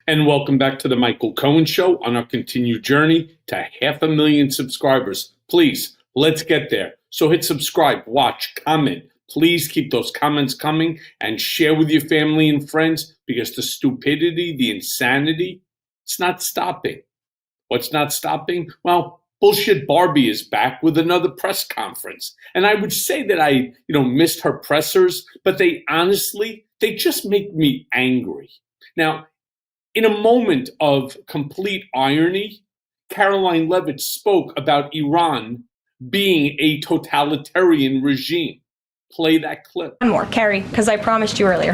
And welcome back to the Michael Cohen Show on our continued journey to 500,000 subscribers. Please, let's get there. So hit subscribe, watch, comment. Please keep those comments coming and share with your family and friends because the stupidity, the insanity, it's not stopping. What's not stopping? Well, Bullshit Barbie is back with another press conference. And I would say that I, missed her pressers, but they just make me angry. Now, in a moment of complete irony, Karoline Leavitt spoke about Iran being a totalitarian regime. Play that clip. One more, Carrie, because I promised you earlier.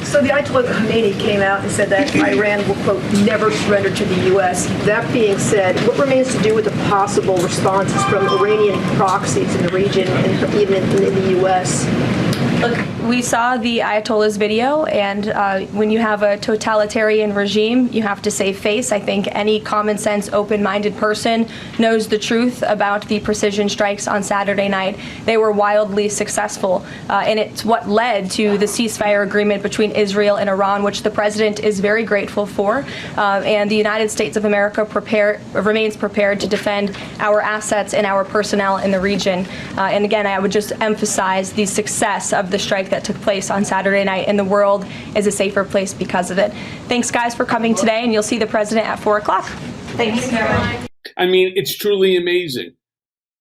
So the Ayatollah Khomeini came out and said that Iran will, quote, never surrender to the U.S. That being said, what remains to do with the possible responses from Iranian proxies in the region and even in the U.S.? Look, we saw the Ayatollah's video, and when you have a totalitarian regime, you have to save face. I think any common sense, open-minded person knows the truth about the precision strikes on Saturday night. They were wildly successful, and it's what led to the ceasefire agreement between Israel and Iran, which the president is very grateful for. And the United States of America remains prepared to defend our assets and our personnel in the region. And again, I would just emphasize the success of the strike that took place on Saturday night, and the world is a safer place because of it. Thanks, guys, for coming today, and you'll see the president at 4 o'clock. Thanks. I mean, it's truly amazing.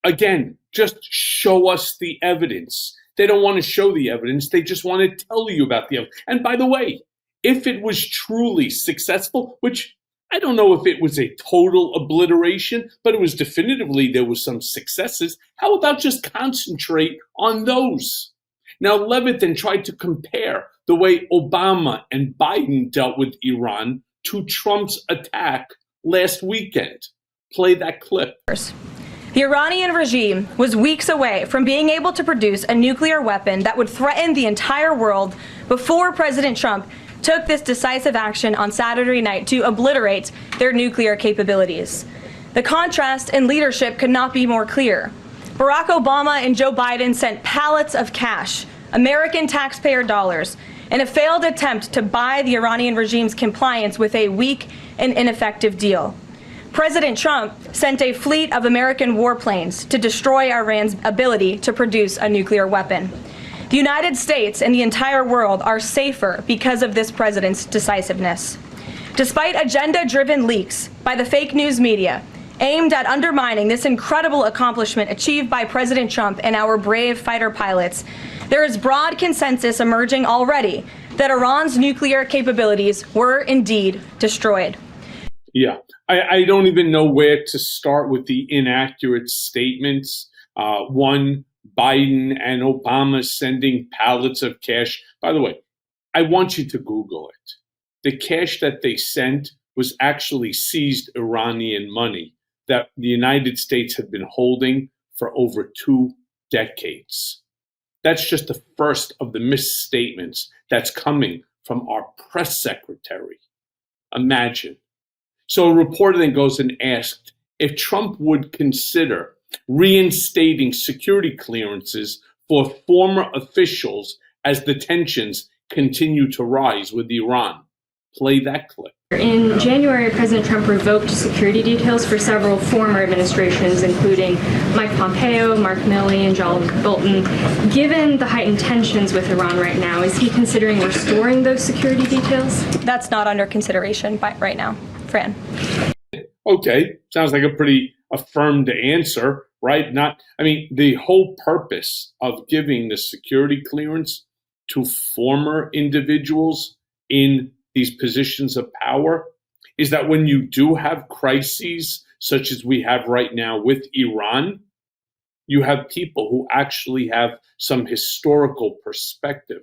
Again, just show us the evidence. They don't want to show the evidence. They just want to tell you about the evidence. And by the way, if it was truly successful, which I don't know if it was a total obliteration, but it was definitively there was some successes, how about just concentrate on those? Now, Leavitt then tried to compare the way Obama and Biden dealt with Iran to Trump's attack last weekend. Play that clip. The Iranian regime was weeks away from being able to produce a nuclear weapon that would threaten the entire world before President Trump took this decisive action on Saturday night to obliterate their nuclear capabilities. The contrast in leadership could not be more clear. Barack Obama and Joe Biden sent pallets of cash, American taxpayer dollars, in a failed attempt to buy the Iranian regime's compliance with a weak and ineffective deal. President Trump sent a fleet of American warplanes to destroy Iran's ability to produce a nuclear weapon. The United States and the entire world are safer because of this president's decisiveness. Despite agenda-driven leaks by the fake news media aimed at undermining this incredible accomplishment achieved by President Trump and our brave fighter pilots, there is broad consensus emerging already that Iran's nuclear capabilities were indeed destroyed. Yeah, I don't even know where to start with the inaccurate statements. One, Biden and Obama sending pallets of cash. By the way, I want you to Google it. The cash that they sent was actually seized Iranian money that the United States had been holding for over 2 decades. That's just the first of the misstatements that's coming from our press secretary. Imagine. So a reporter then goes and asked if Trump would consider reinstating security clearances for former officials as the tensions continue to rise with Iran. Play that clip. In January, President Trump revoked security details for several former administrations, including Mike Pompeo, Mark Milley, and John Bolton. Given the heightened tensions with Iran right now, is he considering restoring those security details? That's not under consideration right now. Fran. Okay, sounds like a pretty affirmed answer, right? The whole purpose of giving the security clearance to former individuals in these positions of power is that when you do have crises such as we have right now with Iran, you have people who actually have some historical perspective.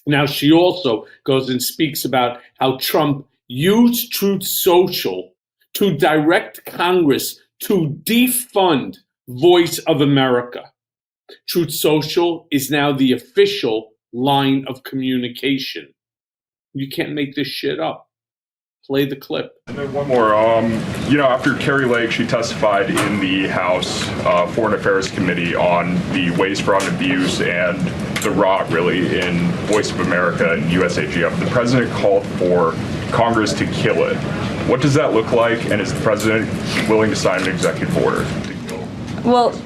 Now, she also goes and speaks about how Trump used Truth Social to direct Congress to defund Voice of America. Truth Social is now the official line of communication. You can't make this shit up. Play the clip. And then one more. After Kari Lake, she testified in the House Foreign Affairs Committee on the waste, fraud, and abuse and the rot, really, in Voice of America and USAGM. The president called for Congress to kill it. What does that look like, and is the president willing to sign an executive order to kill? Well,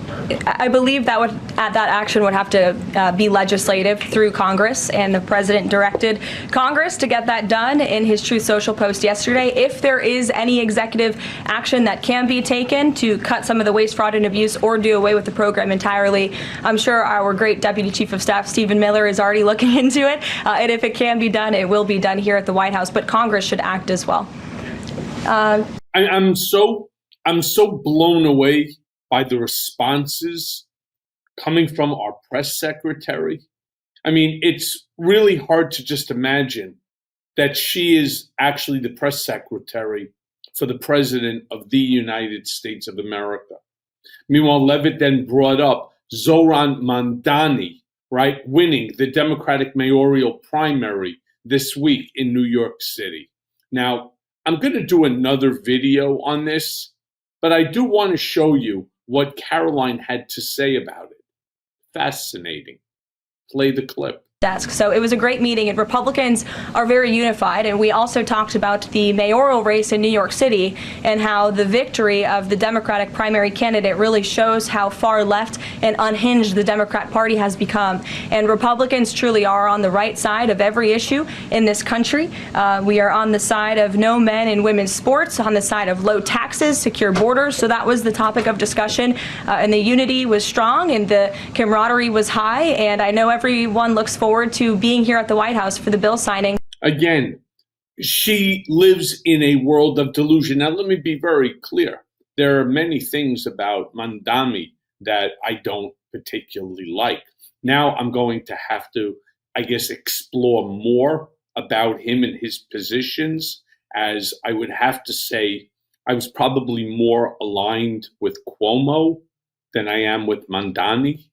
I believe that action would have to be legislative through Congress, and the president directed Congress to get that done in his Truth Social post yesterday. If there is any executive action that can be taken to cut some of the waste, fraud, and abuse or do away with the program entirely, I'm sure our great Deputy Chief of Staff, Stephen Miller, is already looking into it. And if it can be done, it will be done here at the White House. But Congress should act as well. I'm so blown away by the responses coming from our press secretary. I mean, it's really hard to just imagine that she is actually the press secretary for the President of the United States of America. Meanwhile, Leavitt then brought up Zohran Mamdani, right, winning the Democratic mayoral primary this week in New York City. Now, I'm going to do another video on this, but I do want to show you what Karoline had to say about it. Fascinating. Play the clip. Desk. So it was a great meeting, and Republicans are very unified. And we also talked about the mayoral race in New York City and how the victory of the Democratic primary candidate really shows how far left and unhinged the Democrat Party has become. And Republicans truly are on the right side of every issue in this country. We are on the side of no men in women's sports, on the side of low taxes, secure borders. So that was the topic of discussion. And the unity was strong and the camaraderie was high. And I know everyone looks forward to being here at the White House for the bill signing. Again, she lives in a world of delusion. Now, let me be very clear. There are many things about Mamdani that I don't particularly like. Now I'm going to have to, I guess, explore more about him and his positions, as I would have to say I was probably more aligned with Cuomo than I am with Mamdani.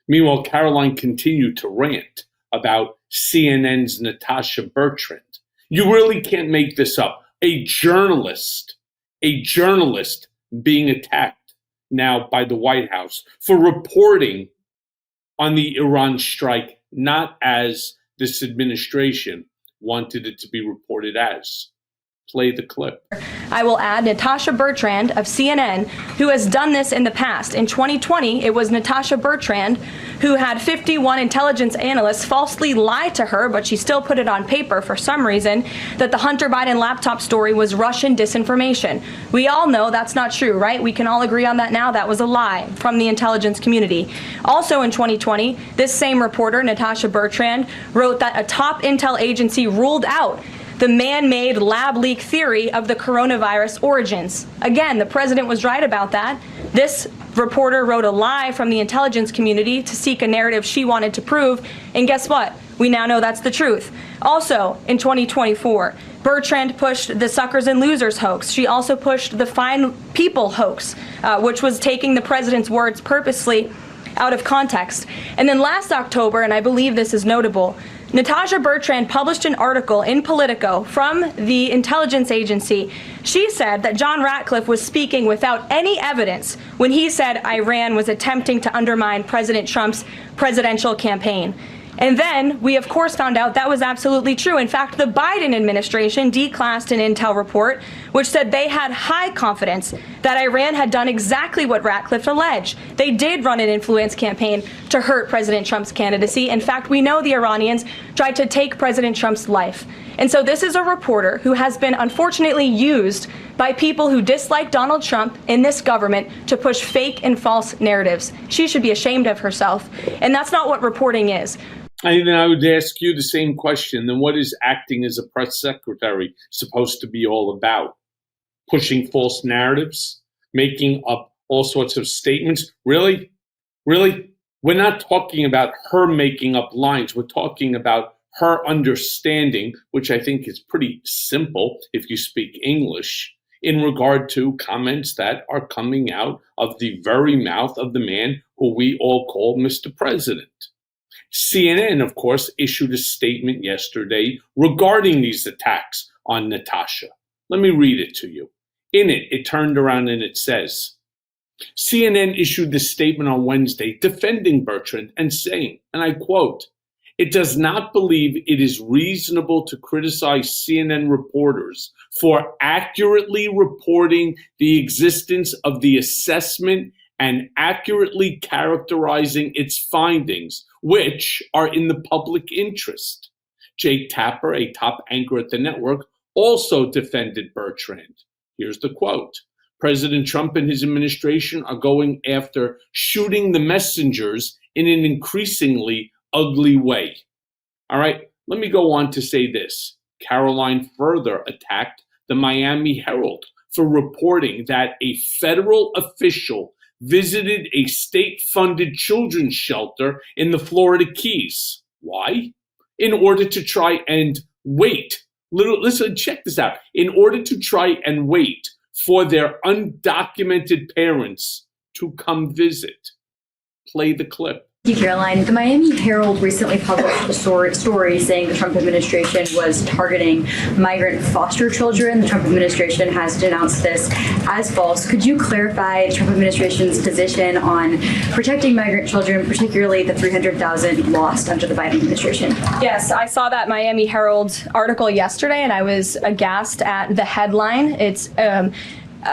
Meanwhile, Karoline continued to rant about CNN's Natasha Bertrand. You really can't make this up. A journalist being attacked now by the White House for reporting on the Iran strike, not as this administration wanted it to be reported as. Play the clip. I will add Natasha Bertrand of CNN, who has done this in the past. In 2020, it was Natasha Bertrand who had 51 intelligence analysts falsely lie to her, but she still put it on paper for some reason, that the Hunter Biden laptop story was Russian disinformation. We all know that's not true, right? We can all agree on that now. That was a lie from the intelligence community. Also in 2020, this same reporter, Natasha Bertrand, wrote that a top intel agency ruled out the man-made lab leak theory of the coronavirus origins. Again, the president was right about that. This reporter wrote a lie from the intelligence community to seek a narrative she wanted to prove, and guess what? We now know that's the truth. Also, in 2024, Bertrand pushed the suckers and losers hoax. She also pushed the fine people hoax, which was taking the president's words purposely out of context. And then last October, and I believe this is notable, Natasha Bertrand published an article in Politico from the intelligence agency. She said that John Ratcliffe was speaking without any evidence when he said Iran was attempting to undermine President Trump's presidential campaign. And then we, of course, found out that was absolutely true. In fact, the Biden administration declassed an intel report which said they had high confidence that Iran had done exactly what Ratcliffe alleged. They did run an influence campaign to hurt President Trump's candidacy. In fact, we know the Iranians tried to take President Trump's life. And so this is a reporter who has been unfortunately used by people who dislike Donald Trump in this government to push fake and false narratives. She should be ashamed of herself. And that's not what reporting is. And then I would ask you the same question. Then what is acting as a press secretary supposed to be all about? Pushing false narratives? Making up all sorts of statements? Really? Really? We're not talking about her making up lines. We're talking about her understanding, which I think is pretty simple if you speak English, in regard to comments that are coming out of the very mouth of the man who we all call Mr. President. CNN, of course, issued a statement yesterday regarding these attacks on Natasha. Let me read it to you. In it, it turned around and it says, CNN issued this statement on Wednesday defending Bertrand and saying, and I quote, It does not believe it is reasonable to criticize CNN reporters for accurately reporting the existence of the assessment and accurately characterizing its findings, which are in the public interest. Jake Tapper, a top anchor at the network, also defended Bertrand. Here's the quote. President Trump and his administration are going after shooting the messengers in an increasingly ugly way. All right, let me go on to say this. Karoline further attacked the Miami Herald for reporting that a federal official visited a state-funded children's shelter in the Florida Keys. Why? In order to try and wait. Listen, check this out. In order to try and wait for their undocumented parents to come visit. Play the clip. Thank you, Caroline. The Miami Herald recently published a story saying the Trump administration was targeting migrant foster children. The Trump administration has denounced this as false. Could you clarify the Trump administration's position on protecting migrant children, particularly the 300,000 lost under the Biden administration? Yes, I saw that Miami Herald article yesterday, and I was aghast at the headline. It's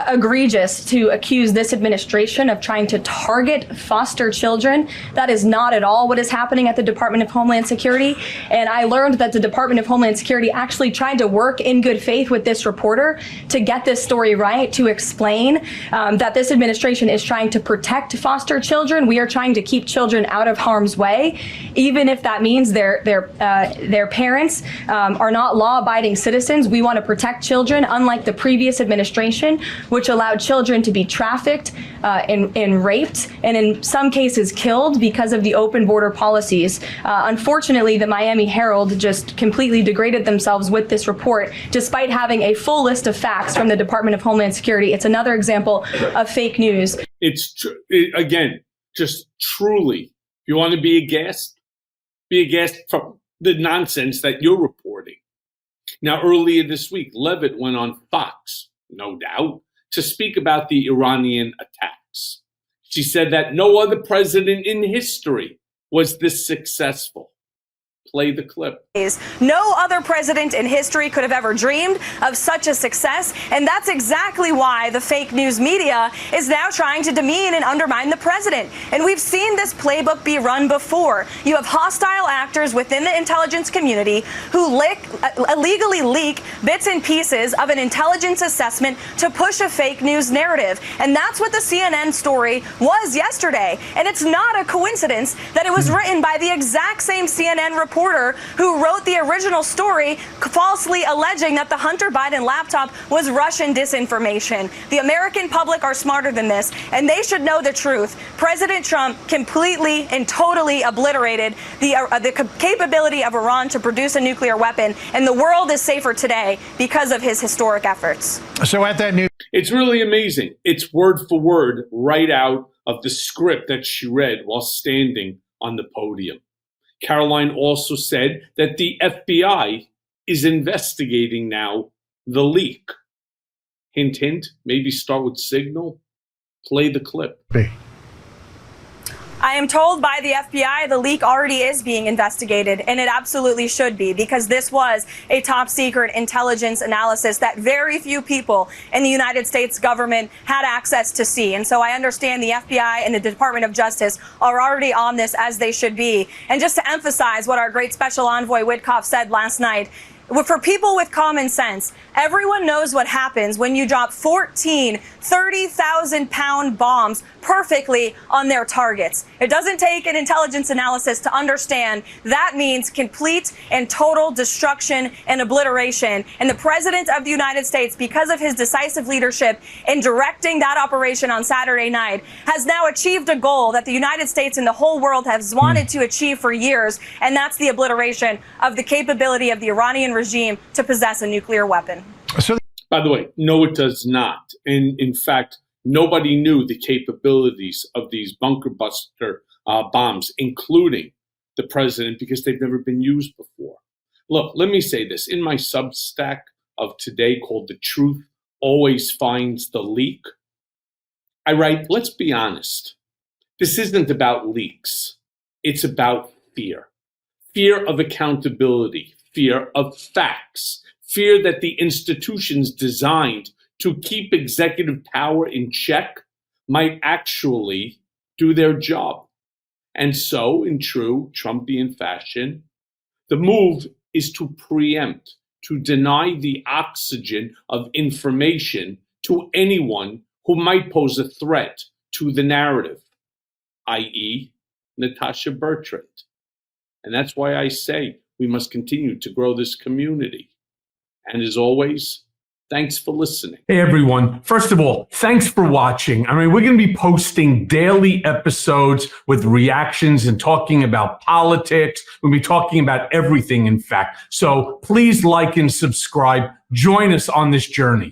egregious to accuse this administration of trying to target foster children. That is not at all what is happening at the Department of Homeland Security. And I learned that the Department of Homeland Security actually tried to work in good faith with this reporter to get this story right, to explain that this administration is trying to protect foster children. We are trying to keep children out of harm's way, even if that means their parents are not law-abiding citizens. We want to protect children, unlike the previous administration, which allowed children to be trafficked and raped, and in some cases killed because of the open border policies. Unfortunately, the Miami Herald just completely degraded themselves with this report, despite having a full list of facts from the Department of Homeland Security. It's another example of fake news. Again, just truly, if you want to be aghast from the nonsense that you're reporting. Now, earlier this week, Leavitt went on Fox, no doubt, to speak about the Iranian attacks. She said that no other president in history was this successful. Play the clip. No other president in history could have ever dreamed of such a success, and that's exactly why the fake news media is now trying to demean and undermine the president. And we've seen this playbook be run before. You have hostile actors within the intelligence community who illegally leak bits and pieces of an intelligence assessment to push a fake news narrative. And that's what the CNN story was yesterday. And it's not a coincidence that it was written by the exact same CNN reporter who wrote the original story, falsely alleging that the Hunter Biden laptop was Russian disinformation. The American public are smarter than this, and they should know the truth. President Trump completely and totally obliterated the capability of Iran to produce a nuclear weapon, and the world is safer today because of his historic efforts. So at that news, it's really amazing. It's word for word right out of the script that she read while standing on the podium. Karoline also said that the FBI is investigating now the leak. Hint, hint, maybe start with Signal. Play the clip. I am told by the FBI the leak already is being investigated, and it absolutely should be, because this was a top secret intelligence analysis that very few people in the United States government had access to see. And so I understand the FBI and the Department of Justice are already on this, as they should be. And just to emphasize what our great special envoy Witkoff said last night, for people with common sense, everyone knows what happens when you drop 14 30,000-pound bombs perfectly on their targets. It doesn't take an intelligence analysis to understand that means complete and total destruction and obliteration. And the President of the United States, because of his decisive leadership in directing that operation on Saturday night, has now achieved a goal that the United States and the whole world has wanted to achieve for years, and that's the obliteration of the capability of the Iranian regime to possess a nuclear weapon. By the way, no, it does not. And in fact, nobody knew the capabilities of these bunker buster bombs, including the president, because they've never been used before. Look, let me say this. In my Substack of today called The Truth Always Finds the Leak, I write, let's be honest. This isn't about leaks. It's about fear. fear of accountability, fear of facts, fear that the institutions designed to keep executive power in check might actually do their job. And so, in true Trumpian fashion, the move is to preempt, to deny the oxygen of information to anyone who might pose a threat to the narrative, i.e., Natasha Bertrand. And that's why I say we must continue to grow this community. And as always, thanks for listening. Hey, everyone. First of all, thanks for watching. I mean, we're going to be posting daily episodes with reactions and talking about politics. We'll be talking about everything, in fact. So please like and subscribe. Join us on this journey.